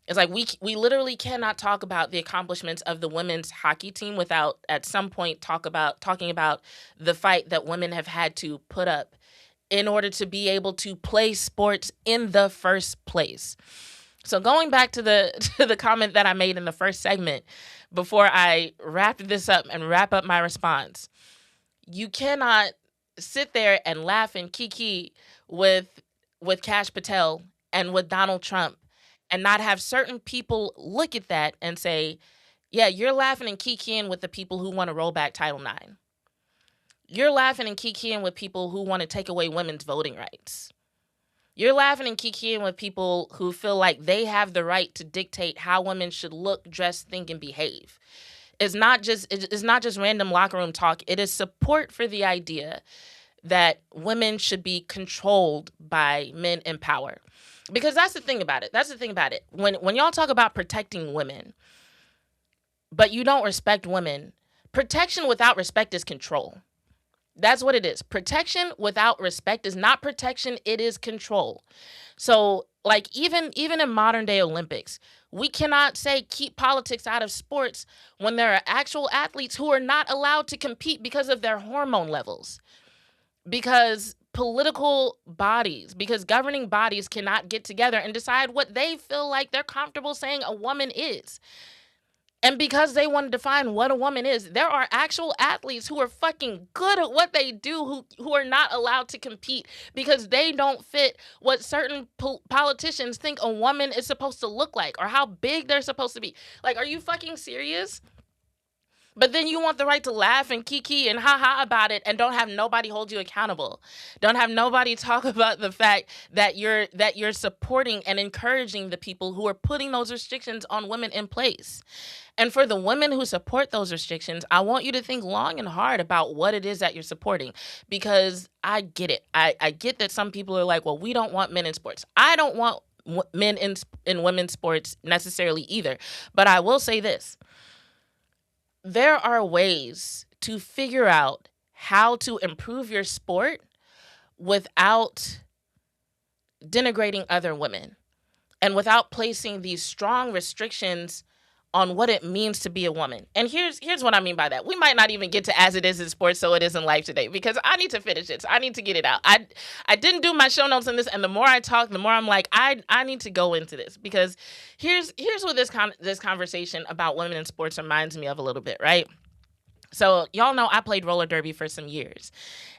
It's like we literally cannot talk about the accomplishments of the women's hockey team without at some point talking about the fight that women have had to put up in order to be able to play sports in the first place. So going back to the comment that I made in the first segment before I wrapped this up and wrap up my response, you cannot sit there and laugh and kiki with Kash Patel and with Donald Trump and not have certain people look at that and say, yeah, you're laughing and kikiing with the people who want to roll back Title IX. You're laughing and kikiing with people who want to take away women's voting rights. You're laughing and kikiing with people who feel like they have the right to dictate how women should look, dress, think, and behave. It's not just random locker room talk. It is support for the idea that women should be controlled by men in power. Because that's the thing about it. When y'all talk about protecting women, but you don't respect women, protection without respect is control. That's what it is. Protection without respect is not protection, it is control. So, like, even in modern day Olympics, we cannot say keep politics out of sports when there are actual athletes who are not allowed to compete because of their hormone levels. Because governing bodies cannot get together and decide what they feel like they're comfortable saying a woman is. And because they want to define what a woman is, there are actual athletes who are fucking good at what they do who are not allowed to compete because they don't fit what certain politicians think a woman is supposed to look like or how big they're supposed to be. Like, are you fucking serious? But then you want the right to laugh and kiki and ha-ha about it and don't have nobody hold you accountable. Don't have nobody talk about the fact that you're supporting and encouraging the people who are putting those restrictions on women in place. And for the women who support those restrictions, I want you to think long and hard about what it is that you're supporting, because I get it. I get that some people are like, well, we don't want men in sports. I don't want men in women's sports necessarily either. But I will say this. There are ways to figure out how to improve your sport without denigrating other women and without placing these strong restrictions on what it means to be a woman. And here's what I mean by that. We might not even get to as it is in sports, so it is in life today, because I need to finish it. So I need to get it out. I didn't do my show notes in this, and the more I talk, the more I'm like, I need to go into this, because here's what this conversation about women in sports reminds me of a little bit, right? So y'all know I played roller derby for some years.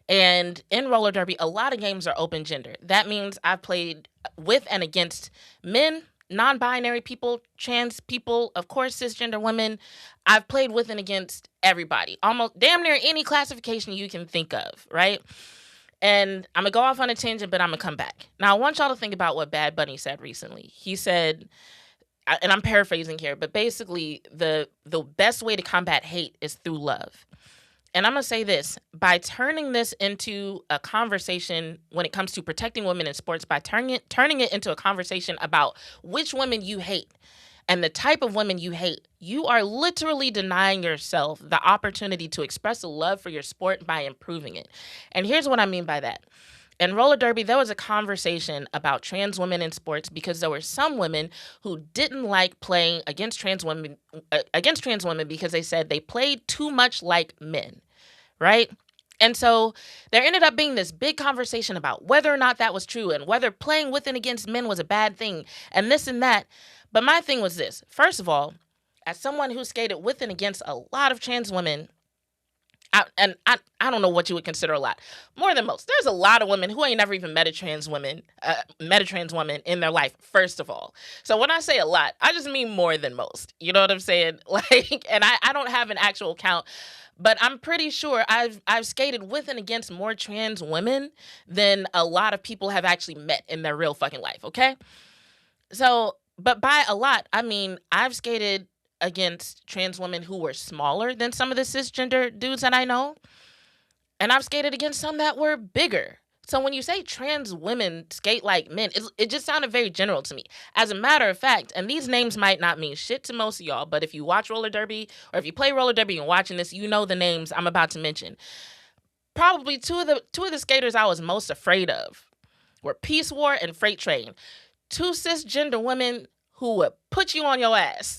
And in roller derby, a lot of games are open gender. That means I've played with and against men, non-binary people, trans people, of course, cisgender women. I've played with and against everybody, almost damn near any classification you can think of, right? And I'm going to go off on a tangent, but I'm going to come back. Now, I want y'all to think about what Bad Bunny said recently. He said, and I'm paraphrasing here, but basically the best way to combat hate is through love. And I'm going to say this, by turning this into a conversation when it comes to protecting women in sports, by turning it into a conversation about which women you hate and the type of women you hate, you are literally denying yourself the opportunity to express a love for your sport by improving it. And here's what I mean by that. in roller derby, there was a conversation about trans women in sports because there were some women who didn't like playing against trans women because they said they played too much like men, right? And so there ended up being this big conversation about whether or not that was true and whether playing with and against men was a bad thing and this and that. But my thing was this. First of all, as someone who skated with and against a lot of trans women, I don't know what you would consider a lot. More than most. There's a lot of women who ain't never even met a trans woman in their life, first of all. So when I say a lot, I just mean more than most. You know what I'm saying? Like, and I don't have an actual count, but I'm pretty sure I've skated with and against more trans women than a lot of people have actually met in their real fucking life, okay? So, but by a lot, I mean I've skated against trans women who were smaller than some of the cisgender dudes that I know. And I've skated against some that were bigger. So when you say trans women skate like men, it just sounded very general to me. As a matter of fact, and these names might not mean shit to most of y'all, but if you watch roller derby or if you play roller derby and watching this, you know the names I'm about to mention. Probably two of the skaters I was most afraid of were Peace War and Freight Train. Two cisgender women who would put you on your ass.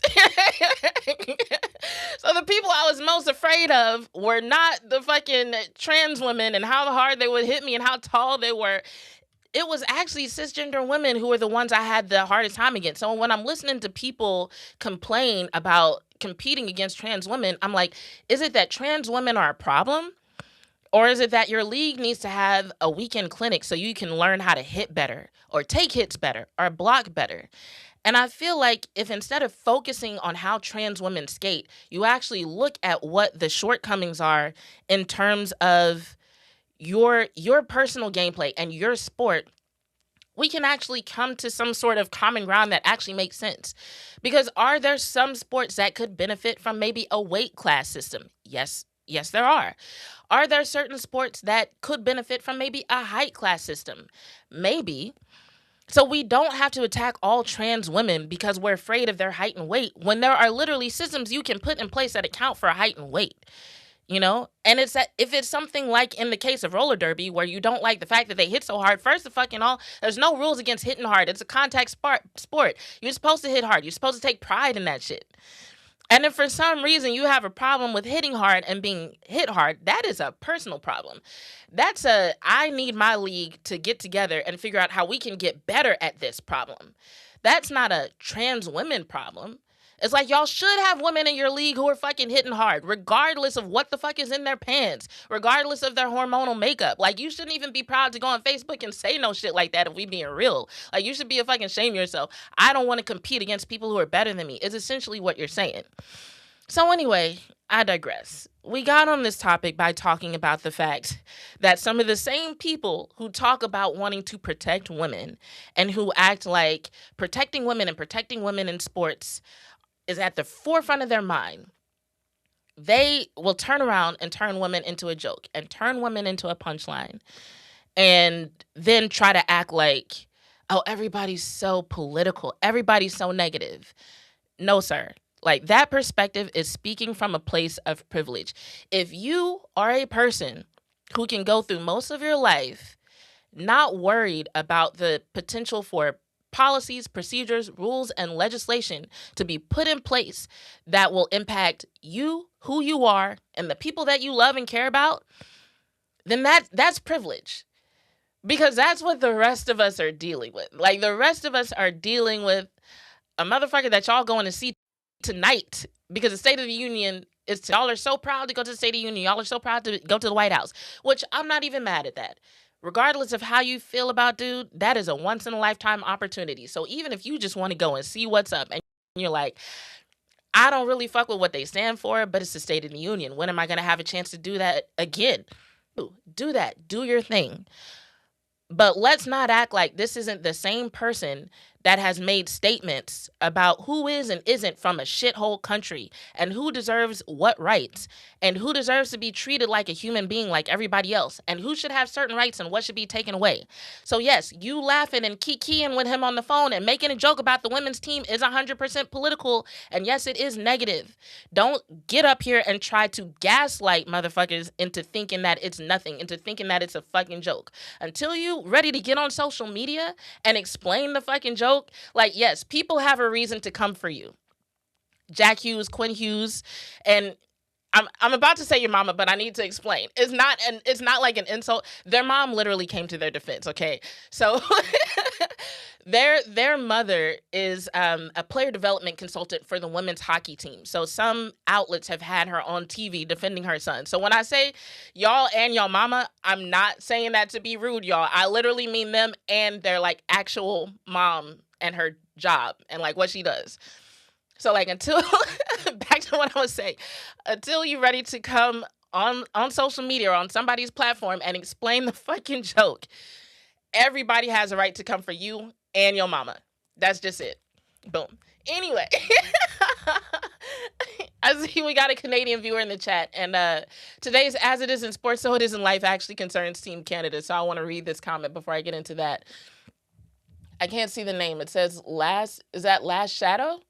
So the people I was most afraid of were not the fucking trans women and how hard they would hit me and how tall they were. It was actually cisgender women who were the ones I had the hardest time against. So when I'm listening to people complain about competing against trans women, I'm like, is it that trans women are a problem? Or is it that your league needs to have a weekend clinic so you can learn how to hit better or take hits better or block better? And I feel like if instead of focusing on how trans women skate, you actually look at what the shortcomings are in terms of your personal gameplay and your sport, we can actually come to some sort of common ground that actually makes sense. Because are there some sports that could benefit from maybe a weight class system? Yes, there are. Are there certain sports that could benefit from maybe a height class system? Maybe. So we don't have to attack all trans women because we're afraid of their height and weight when there are literally systems you can put in place that account for height and weight, you know? And it's that if it's something like in the case of roller derby where you don't like the fact that they hit so hard, first of fucking all, there's no rules against hitting hard. It's a contact sport. You're supposed to hit hard. You're supposed to take pride in that shit. And if for some reason you have a problem with hitting hard and being hit hard, that is a personal problem. I need my league to get together and figure out how we can get better at this problem. That's not a trans women problem. It's like y'all should have women in your league who are fucking hitting hard, regardless of what the fuck is in their pants, regardless of their hormonal makeup. Like, you shouldn't even be proud to go on Facebook and say no shit like that if we being real. Like, you should be a fucking shame yourself. I don't want to compete against people who are better than me, is essentially what you're saying. So anyway, I digress. We got on this topic by talking about the fact that some of the same people who talk about wanting to protect women and who act like protecting women in sports is at the forefront of their mind, they will turn around and turn women into a joke and turn women into a punchline and then try to act like, oh, everybody's so political. Everybody's so negative. No, sir. Like, that perspective is speaking from a place of privilege. If you are a person who can go through most of your life not worried about the potential for policies, procedures, rules, and legislation to be put in place that will impact you, who you are, and the people that you love and care about, then that's privilege. Because that's what the rest of us are dealing with. Like, the rest of us are dealing with a motherfucker that y'all going to see tonight because the State of the Union is, y'all are so proud to go to the State of the Union. Y'all are so proud to go to the White House, which I'm not even mad at that. Regardless of how you feel about dude, that is a once-in-a-lifetime opportunity. So even if you just want to go and see what's up and you're like, I don't really fuck with what they stand for, but it's the State of the Union. When am I going to have a chance to do that again? Do that. Do your thing. But let's not act like this isn't the same person that has made statements about who is and isn't from a shithole country and who deserves what rights and who deserves to be treated like a human being like everybody else and who should have certain rights and what should be taken away. So yes, you laughing and kikiing with him on the phone and making a joke about the women's team is 100% political, and yes, it is negative. Don't get up here and try to gaslight motherfuckers into thinking that it's nothing, into thinking that it's a fucking joke. Until you ready to get on social media and explain the fucking joke, like, yes, people have a reason to come for you. Jack Hughes, Quinn Hughes, and I'm about to say your mama, but I need to explain. It's not like an insult. Their mom literally came to their defense, okay? So their mother is a player development consultant for the women's hockey team. So some outlets have had her on TV defending her son. So when I say y'all and y'all mama, I'm not saying that to be rude, y'all. I literally mean them and their like actual mom and her job and like what she does. So like until back to what I was saying, until you're ready to come on social media or on somebody's platform and explain the fucking joke, everybody has a right to come for you and your mama. That's just it. Boom. Anyway, I see we got a Canadian viewer in the chat, and today's As It Is in Sports, So It Is in Life actually concerns Team Canada. So I want to read this comment before I get into that. I can't see the name. It says Last Shadow?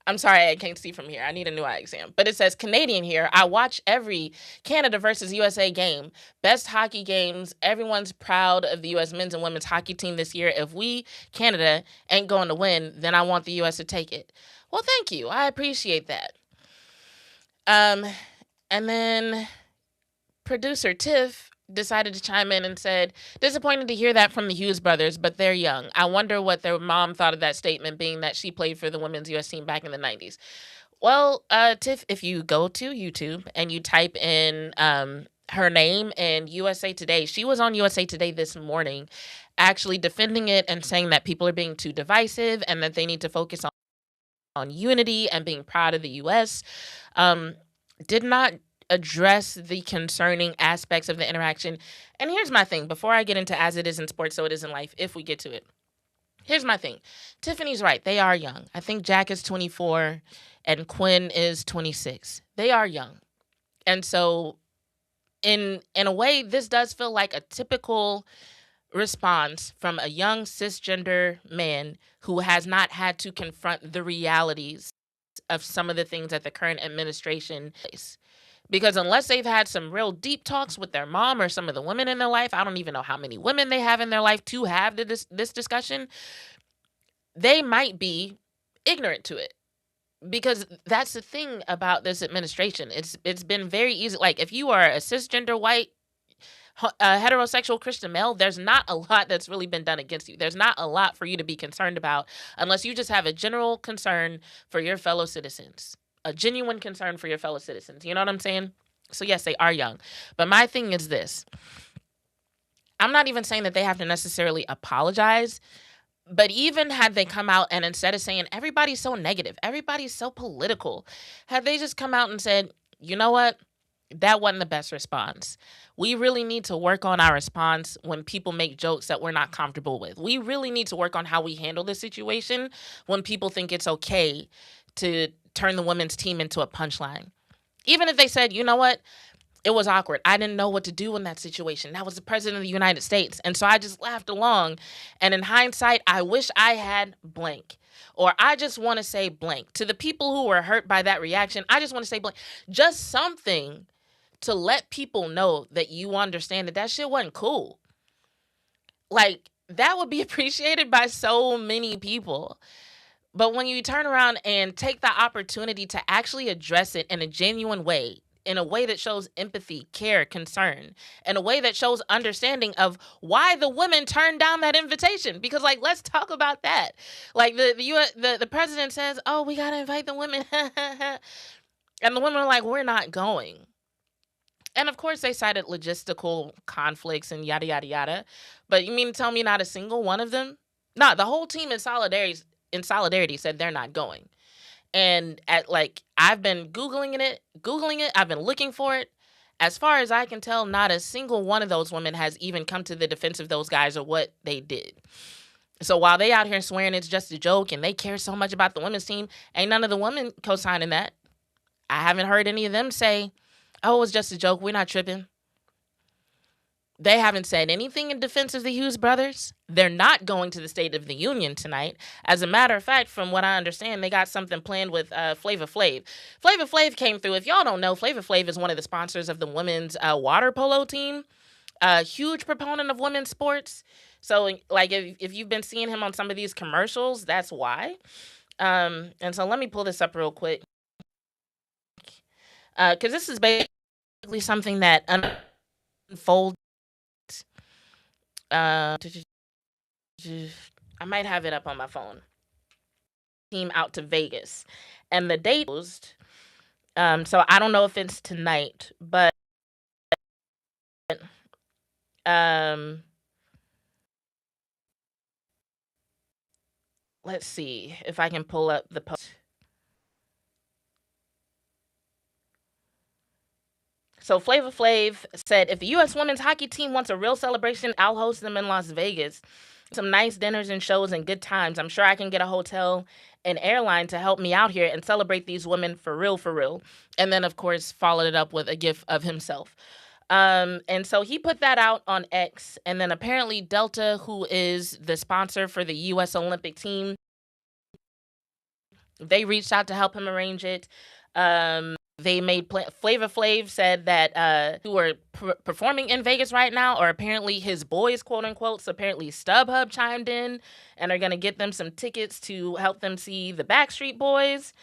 I'm sorry, I can't see from here. I need a new eye exam. But it says, Canadian here. I watch every Canada versus USA game. Best hockey games. Everyone's proud of the U.S. men's and women's hockey team this year. If we, Canada, ain't going to win, then I want the U.S. to take it. Well, thank you. I appreciate that. And then producer Tiff decided to chime in and said, disappointed to hear that from the Hughes brothers, but they're young. I wonder what their mom thought of that statement, being that she played for the women's U.S. team back in the 90s. Well, Tiff, if you go to YouTube and you type in her name and USA Today, she was on USA Today this morning actually defending it and saying that people are being too divisive and that they need to focus on unity and being proud of the U.S. Did not address the concerning aspects of the interaction. And here's my thing, before I get into As It Is in Sports, So It Is in Life, if we get to it. Here's my thing. Tiffany's right. They are young. I think Jack is 24 and Quinn is 26. They are young. And so in a way, this does feel like a typical response from a young cisgender man who has not had to confront the realities of some of the things that the current administration face. Because unless they've had some real deep talks with their mom or some of the women in their life, I don't even know how many women they have in their life to have this discussion, they might be ignorant to it. Because that's the thing about this administration. It's been very easy. Like, if you are a cisgender white heterosexual Christian male, there's not a lot that's really been done against you. There's not a lot for you to be concerned about unless you just have a general concern for your fellow citizens. A genuine concern for your fellow citizens. You know what I'm saying? So yes, they are young. But my thing is this. I'm not even saying that they have to necessarily apologize. But even had they come out and instead of saying everybody's so negative, everybody's so political, had they just come out and said, you know what? That wasn't the best response. We really need to work on our response when people make jokes that we're not comfortable with. We really need to work on how we handle this situation when people think it's okay to turn the women's team into a punchline. Even if they said, you know what, it was awkward. I didn't know what to do in that situation. That was the president of the United States. And so I just laughed along. And in hindsight, I wish I had blank. Or I just want to say blank. To the people who were hurt by that reaction, I just want to say blank. Just something to let people know that you understand that that shit wasn't cool. Like, that would be appreciated by so many people. But when you turn around and take the opportunity to actually address it in a genuine way, in a way that shows empathy, care, concern, in a way that shows understanding of why the women turned down that invitation. Because, like, let's talk about that. Like, the president says, oh, we got to invite the women. And the women are like, we're not going. And, of course, they cited logistical conflicts and yada, yada, yada. But you mean to tell me not a single one of them? No, the whole team in solidarity said they're not going. And I've been Googling it. I've been looking for it. As far as I can tell, not a single one of those women has even come to the defense of those guys or what they did. So while they out here swearing it's just a joke and they care so much about the women's team, ain't none of the women co-signing that. I haven't heard any of them say, oh, it was just a joke. We're not tripping. They haven't said anything in defense of the Hughes brothers. They're not going to the State of the Union tonight. As a matter of fact, from what I understand, they got something planned with Flava Flav. Flava Flav came through. If y'all don't know, Flava Flav is one of the sponsors of the women's water polo team. A huge proponent of women's sports. So, like, if you've been seeing him on some of these commercials, that's why. And so let me pull this up real quick. Because this is basically something that unfolds. I might have it up on my phone. Team out to Vegas. And the date was, so I don't know if it's tonight, but let's see if I can pull up the post. So Flava Flav said, if the U.S. women's hockey team wants a real celebration, I'll host them in Las Vegas. Some nice dinners and shows and good times. I'm sure I can get a hotel and airline to help me out here and celebrate these women for real, for real. And then, of course, followed it up with a gif of himself. And so he put that out on X. And then apparently Delta, who is the sponsor for the U.S. Olympic team, they reached out to help him arrange it. They made Flava Flav said that who are performing in Vegas right now are apparently his boys, quote unquote. So apparently StubHub chimed in and are going to get them some tickets to help them see the Backstreet Boys.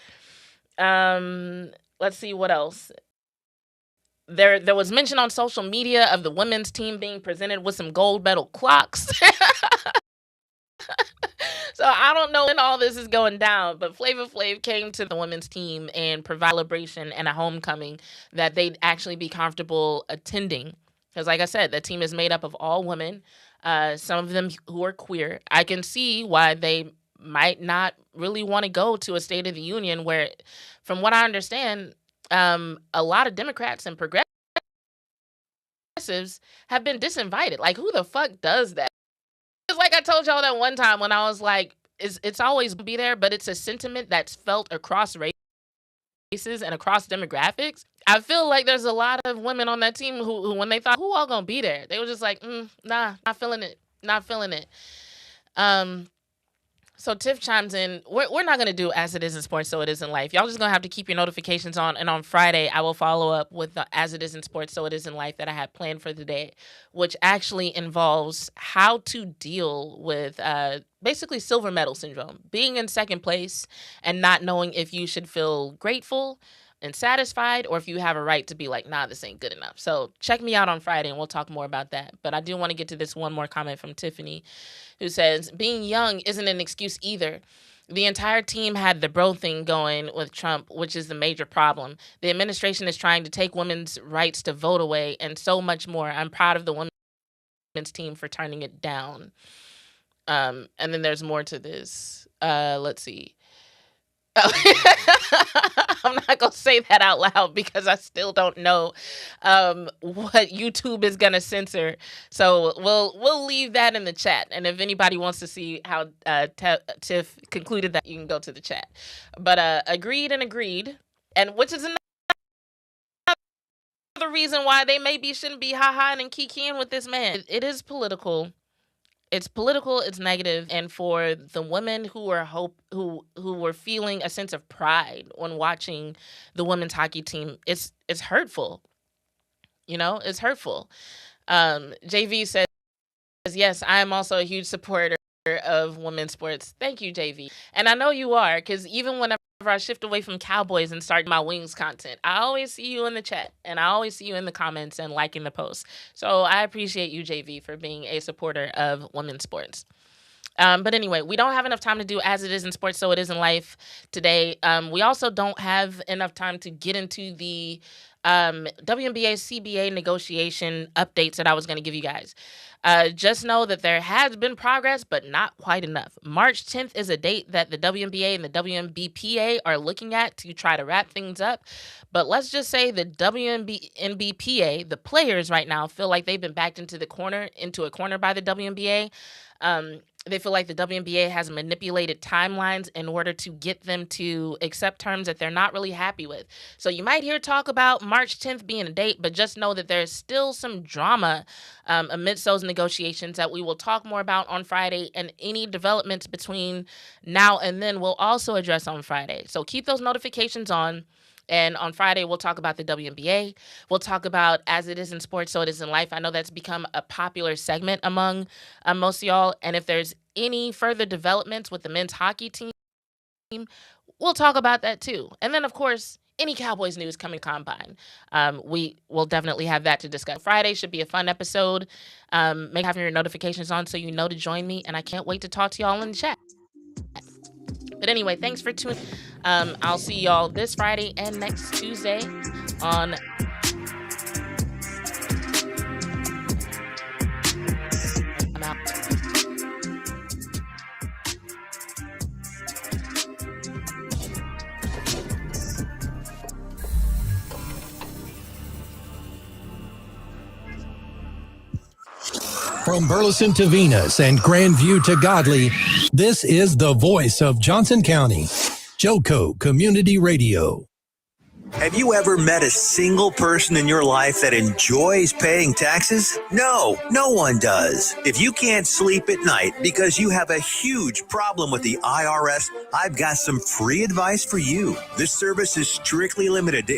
Let's see what else. There was mention on social media of the women's team being presented with some gold medal clocks. So I don't know when all this is going down, but Flava Flav came to the women's team and provide a celebration and a homecoming that they'd actually be comfortable attending. Because like I said, the team is made up of all women, some of them who are queer. I can see why they might not really want to go to a State of the Union where, from what I understand, a lot of Democrats and progressives have been disinvited. Like, who the fuck does that? It's like I told y'all that one time when I was like, it's always be there, but it's a sentiment that's felt across races and across demographics. I feel like there's a lot of women on that team who when they thought, who all gonna be there? They were just like, nah, not feeling it. Not feeling it. So Tiff chimes in, we're not going to do As It Is in Sports, So It Is in Life. Y'all just going to have to keep your notifications on. And on Friday, I will follow up with the As It Is in Sports, So It Is in Life that I had planned for the day, which actually involves how to deal with basically silver medal syndrome, being in second place and not knowing if you should feel grateful and satisfied or if you have a right to be like, nah, this ain't good enough. So check me out on Friday and we'll talk more about that. But I do want to get to this one more comment from Tiffany, who says, being young isn't an excuse either. The entire team had the bro thing going with Trump, which is the major problem. The administration is trying to take women's rights to vote away and so much more. I'm proud of the women's team for turning it down. And then there's more to this. Let's see. I'm not going to say that out loud because I still don't know what YouTube is going to censor. So we'll leave that in the chat. And if anybody wants to see how Tiff concluded that, you can go to the chat. But agreed and agreed. And which is another reason why they maybe shouldn't be ha-haing and kikiing with this man. It is political. It's political, it's negative, and for the women who are who were feeling a sense of pride when watching the women's hockey team, it's hurtful. You know, it's hurtful. JV says, yes, I am also a huge supporter of women's sports. Thank you, JV. And I know you are, because even whenever I shift away from Cowboys and start my Wings content, I always see you in the chat and I always see you in the comments and liking the posts. So I appreciate you, JV, for being a supporter of women's sports. But anyway, we don't have enough time to do As It Is in Sports, So It Is in Life today. We also don't have enough time to get into the WNBA CBA negotiation updates that I was going to give you guys. Just know that there has been progress, but not quite enough. March 10th is a date that the WNBA and the WNBPA are looking at to try to wrap things up. But let's just say the WNBPA, the players right now, feel like they've been backed into a corner by the WNBA. They feel like the WNBA has manipulated timelines in order to get them to accept terms that they're not really happy with. So you might hear talk about March 10th being a date, but just know that there's still some drama amidst those negotiations that we will talk more about on Friday, and any developments between now and then we'll also address on Friday. So keep those notifications on. And on Friday, we'll talk about the WNBA. We'll talk about as it is in sports, so it is in life. I know that's become a popular segment among most of y'all. And if there's any further developments with the men's hockey team, we'll talk about that too. And then, of course, any Cowboys news coming combine. We will definitely have that to discuss. Friday should be a fun episode. Make having your notifications on so you know to join me. And I can't wait to talk to y'all in the chat. But anyway, thanks for tuning. I'll see y'all this Friday and next Tuesday on I'm out. From Burleson to Venus and Grandview to Godley, this is the voice of Johnson County, Joco Community Radio. Have you ever met a single person in your life that enjoys paying taxes? No, no one does. If you can't sleep at night because you have a huge problem with the IRS, I've got some free advice for you. This service is strictly limited to